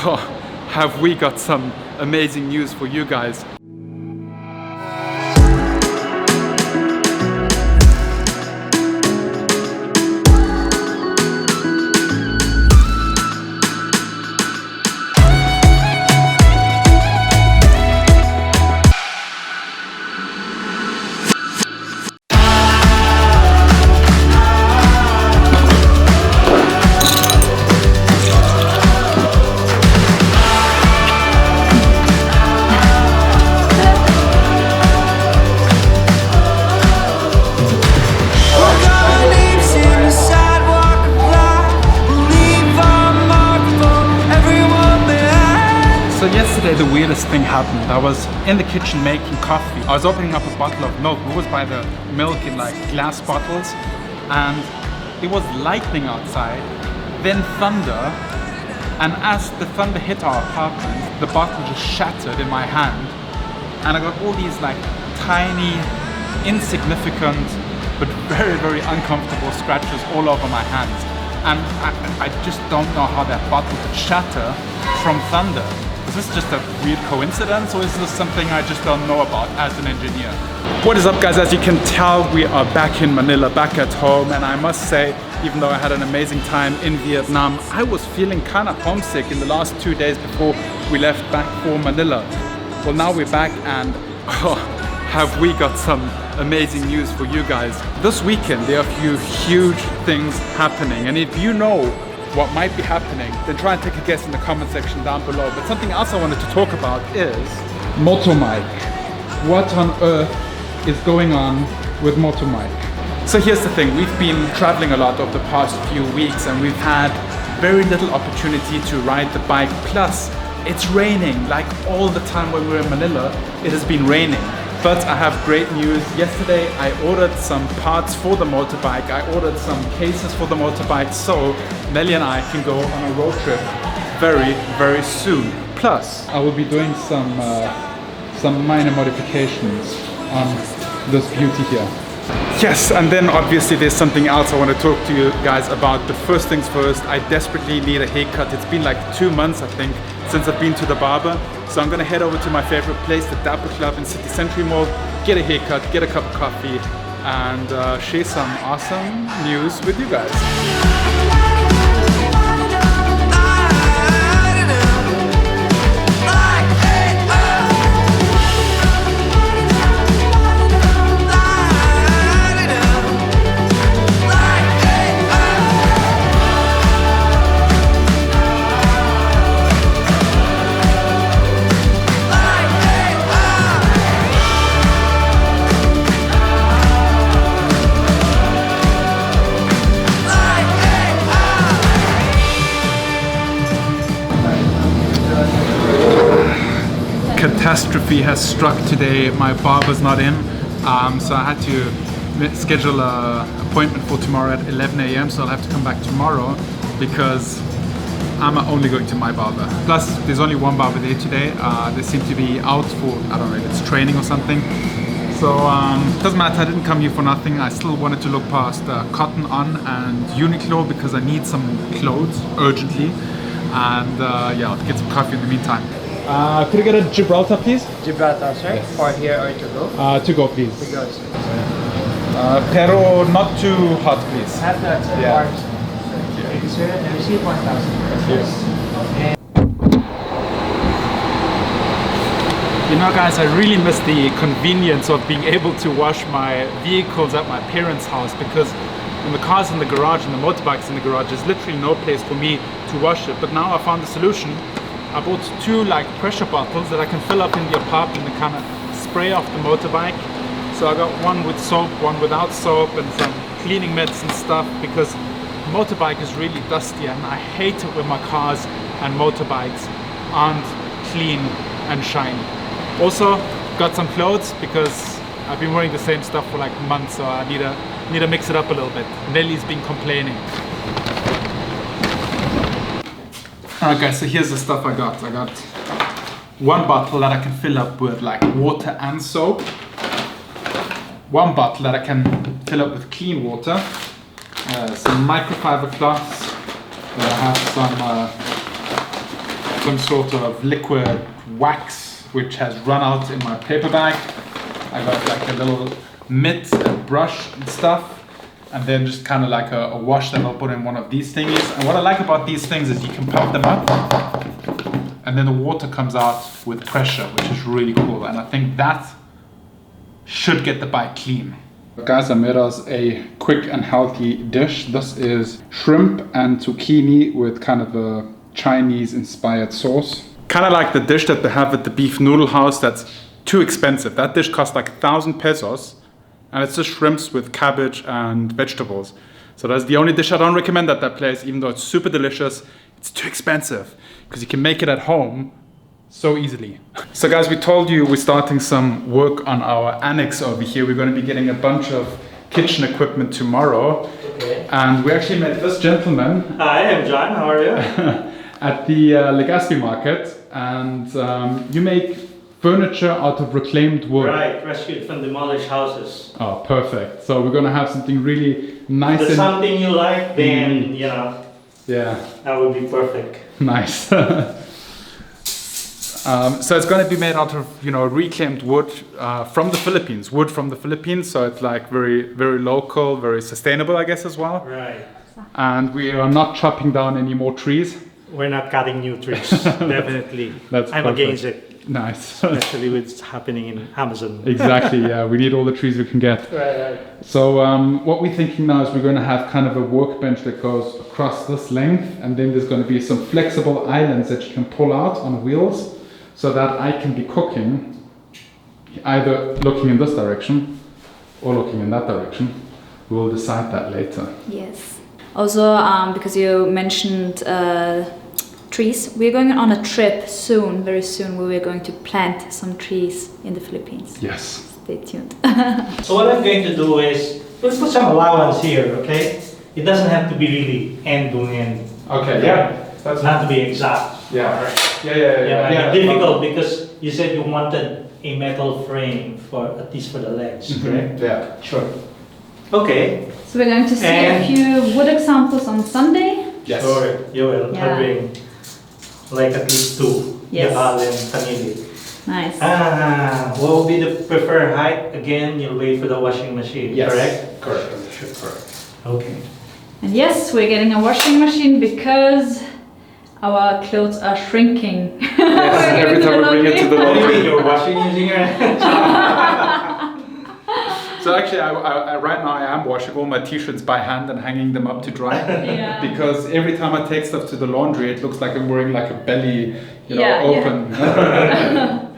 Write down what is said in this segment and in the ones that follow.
oh, have we got some amazing news for you guys. Yesterday the weirdest thing happened. I was in the kitchen making coffee. I was opening up a bottle of milk. We always buy the milk in like glass bottles, and it was lightning outside, then thunder, and as the thunder hit our apartment, the bottle just shattered in my hand, and I got all these like tiny, insignificant, but very, very uncomfortable scratches all over my hands. And I just don't know how that bottle could shatter from thunder. Is this just a weird coincidence, or is this something I just don't know about as an engineer? What is up, guys? As you can tell, we are back in Manila, back at home, and I must say, even though I had an amazing time in Vietnam, I was feeling kind of homesick in the last 2 days before we left back for Manila. Well, now we're back, and oh, have we got some amazing news for you guys. This weekend there are a few huge things happening, and if you know what might be happening, then try and take a guess in the comment section down below. But something else I wanted to talk about is Motorbike. What on earth is going on with Motorbike? So here's the thing, we've been traveling a lot over the past few weeks, and we've had very little opportunity to ride the bike. Plus, it's raining, like all the time when we're in Manila, it has been raining. But I have great news. Yesterday I ordered some parts for the motorbike. I ordered some cases for the motorbike, so Nelly and I can go on a road trip very, very soon. Plus, I will be doing some minor modifications on this beauty here. Yes, and then obviously there's something else I want to talk to you guys about. But first things first, I desperately need a haircut. It's been like 2 months, I think, since I've been to the barber. So I'm gonna head over to my favorite place, the Dapper Club in City Century Mall, get a haircut, get a cup of coffee, and share some awesome news with you guys. Catastrophe has struck today. My barber's not in, so I had to schedule an appointment for tomorrow at 11 AM, so I'll have to come back tomorrow because I'm only going to my barber. Plus, there's only one barber there today. They seem to be out for, I don't know, if it's training or something. So, doesn't matter, I didn't come here for nothing. I still wanted to look past Cotton On and Uniqlo because I need some clothes urgently. And yeah, I'll get some coffee in the meantime. Could I get a Gibraltar, please? Gibraltar, sir? Yes. For here or to go? To go, please. To go, sir. Pero not too hot, please. Have that, sir. Yeah. Thank you, sir. And receive 1,000. Yes. You know, guys, I really miss the convenience of being able to wash my vehicles at my parents' house, because when the car's in the garage and the motorbike's in the garage, there's literally no place for me to wash it. But now I found the solution. I bought 2 like pressure bottles that I can fill up in the apartment and kind of spray off the motorbike. So I got one with soap, one without soap, and some cleaning mitts and stuff, because the motorbike is really dusty and I hate it when my cars and motorbikes aren't clean and shiny. Also got some clothes because I've been wearing the same stuff for like months, so I need to mix it up a little bit. Nelly's been complaining. Alright guys, so here's the stuff I got. I got 1 bottle that I can fill up with like water and soap. 1 bottle that I can fill up with clean water. Some microfiber cloths. I have some some sort of liquid wax which has run out in my paper bag. I got like a little mitt and brush and stuff, and then just kind of like a wash that I'll put in one of these thingies. And what I like about these things is you can pump them up and then the water comes out with pressure, which is really cool. And I think that should get the bike clean. Guys, I made us a quick and healthy dish. This is shrimp and zucchini with kind of a Chinese inspired sauce. Kind of like the dish that they have at the beef noodle house that's too expensive. That dish costs like 1,000 pesos and it's just shrimps with cabbage and vegetables. So that's the only dish I don't recommend at that place, even though it's super delicious. It's too expensive because you can make it at home so easily. So guys, we told you we're starting some work on our annex over here. We're going to be getting a bunch of kitchen equipment tomorrow. Okay. And we actually met this gentleman. Hi, I'm John. How are you? At the Legazpi market. And you make furniture out of reclaimed wood. Right, rescued from demolished houses. Oh, perfect. So we're going to have something really nice. If there's something you like, then, you know, yeah, that would be perfect. Nice. So it's going to be made out of, you know, reclaimed wood from the Philippines. Wood from the Philippines, so it's like very, very local, very sustainable, I guess, as well. Right. And we are not chopping down any more trees. We're not cutting new trees, definitely. That's I'm perfect. against it, Nice. especially with what's happening in Amazon. Exactly, yeah. We need all the trees we can get. Right. So what we're thinking now is we're going to have kind of a workbench that goes across this length, and then there's going to be some flexible islands that you can pull out on wheels, so that I can be cooking either looking in this direction or looking in that direction. We'll decide that later. Yes. Also, because you mentioned trees, we're going on a trip soon, very soon, where we're going to plant some trees in the Philippines. Yes. Stay tuned. So what I'm going to do is, let's put some allowance here, okay? It doesn't have to be really end to end. Okay, yeah. That's not to be exact. Yeah. Alright. Yeah. Difficult because you said you wanted a metal frame for, at least for the legs, correct? Yeah. Sure. Okay. So we're going to see And- a few wood examples on Sunday. Yes. Sure, you will. Yeah. I'll bring like at least two. Yes. Yakal and Tanili. Nice. What will be the preferred height? Again, you'll wait for the washing machine, Yes. correct? Correct. Okay. And yes, we're getting a washing machine because our clothes are shrinking. Yes, every time we bring it to the What do you mean, laundry. you're washing using your hands? So actually, I right now I am washing all my t-shirts by hand and hanging them up to dry. Yeah. Because every time I take stuff to the laundry, it looks like I'm wearing like a belly, you know, Yeah, open.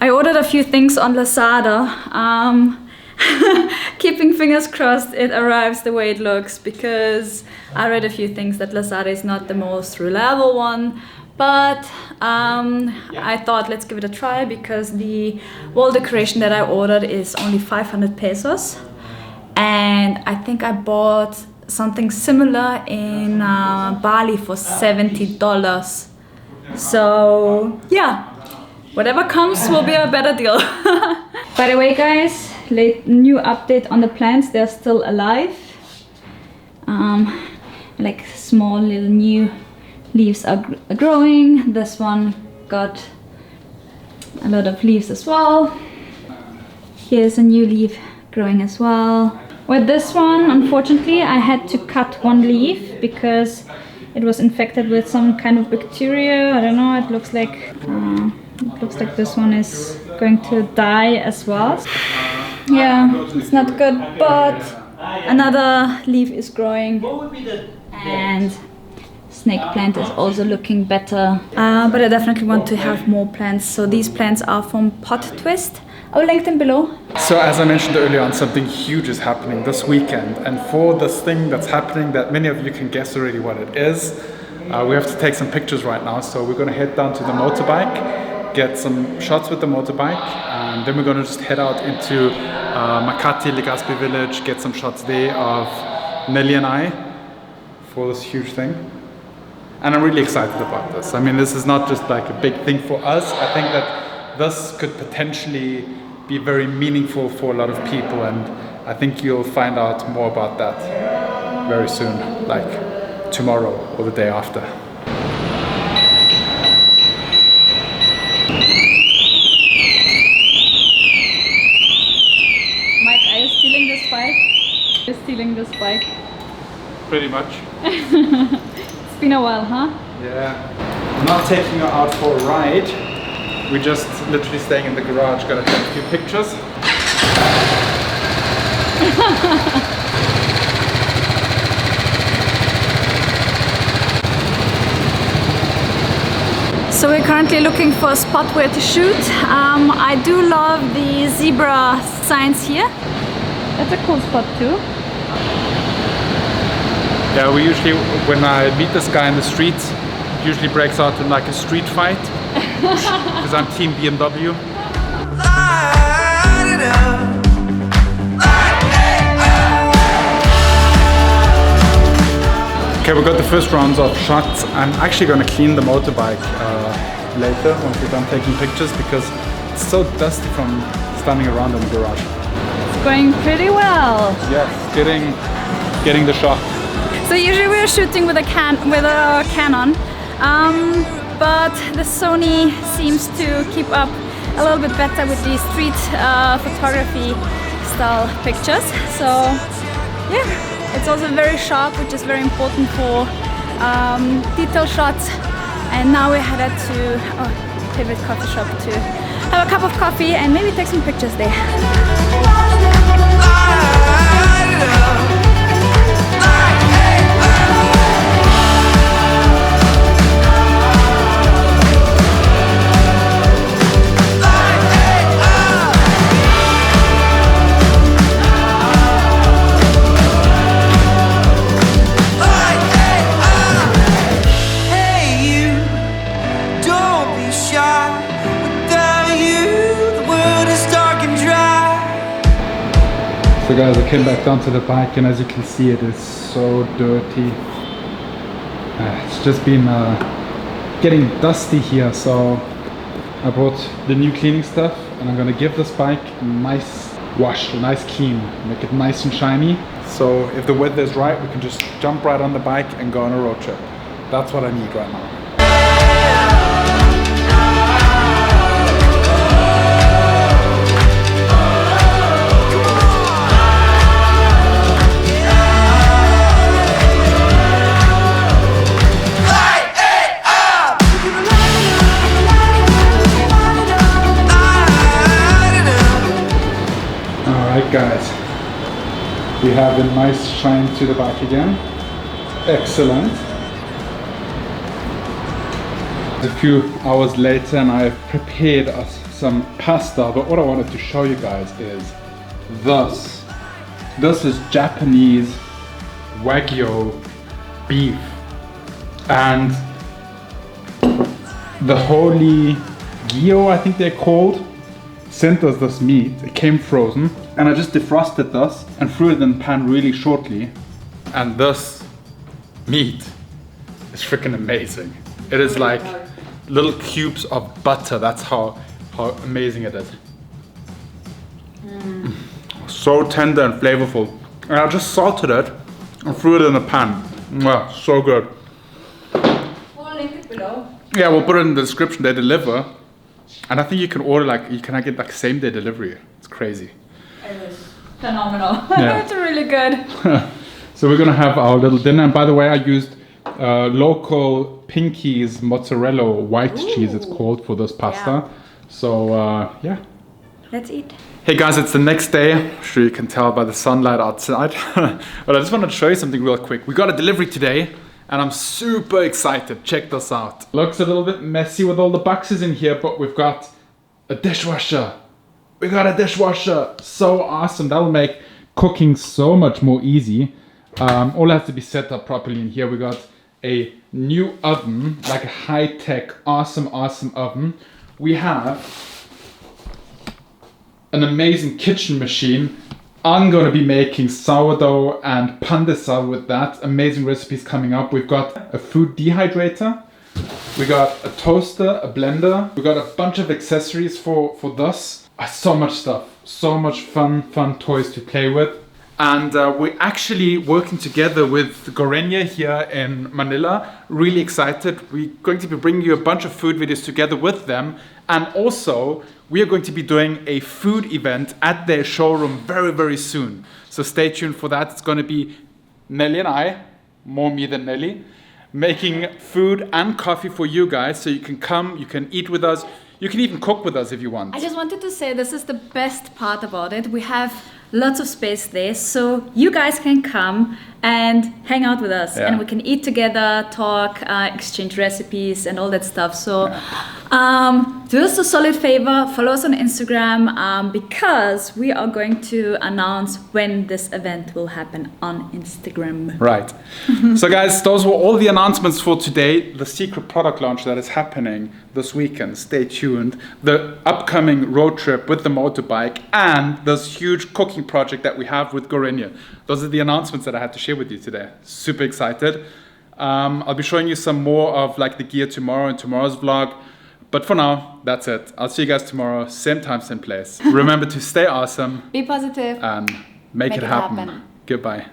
I ordered a few things on Sada. Keeping fingers crossed it arrives the way it looks, because I read a few things that Lazada is not the most reliable one, but I thought let's give it a try, because the wall decoration that I ordered is only 500 pesos, and I think I bought something similar in Bali for $70. So yeah, whatever comes will be a better deal. By the way, guys, new update on the plants. They're still alive. Like small little new leaves are growing. This one got a lot of leaves as well. Here's a new leaf growing as well. With this one, unfortunately, I had to cut one leaf because it was infected with some kind of bacteria. I don't know. It looks like this one is going to die as well. Yeah, it's not good, but another leaf is growing, and snake plant is also looking better. But I definitely want to have more plants. So these plants are from Pot Twist. I will link them below. So as I mentioned earlier on, something huge is happening this weekend, and for this thing that's happening that many of you can guess already what it is, we have to take some pictures right now. So we're going to head down to the motorbike, get some shots with the motorbike, and then we're going to just head out into Makati, Legazpi village, get some shots there of Nelly and I for this huge thing. And I'm really excited about this. I mean, this is not just like a big thing for us. I think that this could potentially be very meaningful for a lot of people, and I think you'll find out more about that very soon, like tomorrow or the day after. stealing this bike? Pretty much. It's been a while, huh? Yeah. I'm not taking her out for a ride. We're just literally staying in the garage, gonna take a few pictures. So we're currently looking for a spot where to shoot. I do love the zebra signs here. That's a cool spot too. Yeah, we usually, when I meet this guy in the street, it usually breaks out in like a street fight. Because I'm team BMW. Okay, we got the first rounds of shots. I'm actually going to clean the motorbike later once we're done taking pictures because it's so dusty from standing around in the garage. It's going pretty well. Yes, getting the shot. So usually we're shooting with a Canon, but the Sony seems to keep up a little bit better with the street photography style pictures. So yeah. It's also very sharp, which is very important for detail shots. And now we're headed to our favorite coffee shop to have a cup of coffee and maybe take some pictures there. So guys, I came back down to the bike and as you can see it is so dirty. It's just been getting dusty here, so I bought the new cleaning stuff and I'm gonna give this bike a nice wash, a nice clean, make it nice and shiny. So if the weather is right, we can just jump right on the bike and go on a road trip. That's what I need right now. Alright guys, we have a nice shine to the bike again. Excellent. A few hours later and I've prepared us some pasta, but what I wanted to show you guys is this. This is Japanese Wagyu beef and the Holy Gyo, I think they're called, sent us this meat. It came frozen and I just defrosted this and threw it in the pan really shortly, and this meat is freaking amazing. It is like little cubes of butter. That's how amazing it is. So tender and flavorful, and I just salted it and threw it in a pan. Wow, so good. We'll link it below. Yeah, we'll put it in the description. They deliver. And I think you can order I get like same day delivery. It's crazy. It is phenomenal. Yeah. It's really good. So we're gonna have our little dinner. And by the way, I used local Pinky's mozzarella white cheese, it's called, for this pasta. Yeah. So yeah. Let's eat. Hey guys, it's the next day. I'm sure you can tell by the sunlight outside. But I just wanted to show you something real quick. We got a delivery today. And I'm super excited. Check this out. Looks a little bit messy with all the boxes in here, but we've got a dishwasher. We got a dishwasher. So awesome. That'll make cooking so much more easy. All has to be set up properly in here. We got a new oven, like a high-tech, awesome oven. We have an amazing kitchen machine. I'm going to be making sourdough and pandesal with that. Amazing recipes coming up. We've got a food dehydrator. We got a toaster, a blender. We got a bunch of accessories for this. So much stuff. So much fun toys to play with. And we're actually working together with Lorena here in Manila. Really excited. We're going to be bringing you a bunch of food videos together with them. And also, we are going to be doing a food event at their showroom very, very soon. So stay tuned for that. It's going to be Nelly and I, more me than Nelly, making food and coffee for you guys. So you can come, you can eat with us, you can even cook with us if you want. I just wanted to say this is the best part about it. We have lots of space there, so you guys can come and hang out with us, and we can eat together, talk, exchange recipes and all that stuff. So do us a solid favor, follow us on Instagram, because we are going to announce when this event will happen on Instagram. Right. So guys, those were all the announcements for today. The secret product launch that is happening this weekend, stay tuned. The upcoming road trip with the motorbike, and this huge cooking project that we have with Lorena. Those are the announcements that I had to share with you today. Super excited. I'll be showing you some more of like the gear tomorrow in tomorrow's vlog. But for now, that's it. I'll see you guys tomorrow, same time, same place. Remember to stay awesome. Be positive. And make it happen. Goodbye.